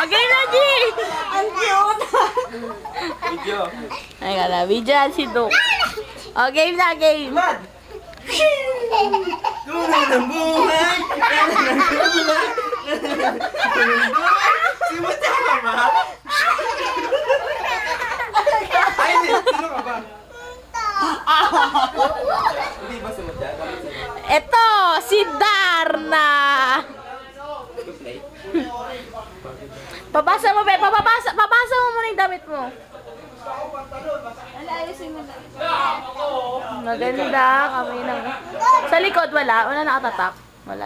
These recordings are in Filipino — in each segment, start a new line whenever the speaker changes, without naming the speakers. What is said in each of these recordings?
game na, G!
Ang cute!
Video.
Ay, kala, video yan si Duke. O, game na, game.
Mad! Tunay ng buhay! Simutya ka ba? Ay, hindi. Sino ka ba? Hindi ba simutya?
Ito, si Darna. Papasa mo, Pe. Papasa mo muna yung damit mo.
Ayusin mo na.
Maganda kami na. Sa likod, wala. Wala nakatatak. Wala.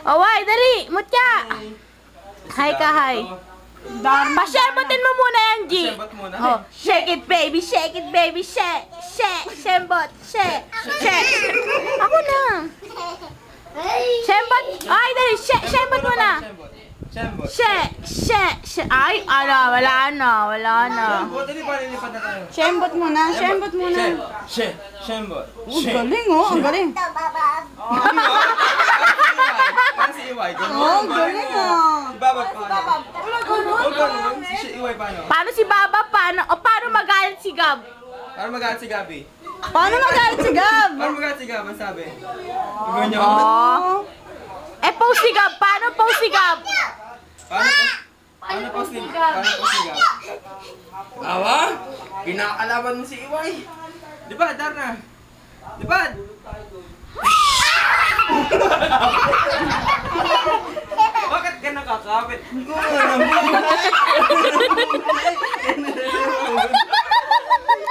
Oh, why? Dali! Mutya! Hi ka, hi. Pa-shembotin mo muna yan, G.
Shembot muna.
Oh, shake it, baby. Shake it, baby. Shake. Shake. Shembot. Shake. Shake. Ako na. Shembot. Ay, dali. Shembot muna.
Shembot.
Shake. Ay, wala na.
Shembot. Hindi pa nilipad na tayo.
Shembot muna. Shembot muna.
Shembot.
Ang galing, oh. Ang galing.
Parang si Iway.
Oh, ang galing, oh.
Si Baba paano?
Wala ganun.
O ganun. Si Iway paano?
Paano si Baba? Paano magalit si Gab?
Paano magalit si Gabi?
Paano magalit si Gab?
Paano magalit si Gab? Ang sabi? Ganyan.
Oh. Post si Gab. Paano post si Gab?
Paano po si Gab? Awa? Pinakalaban mo si Iway. Di ba, Darna? Di ba? Bakit ka nakakapit?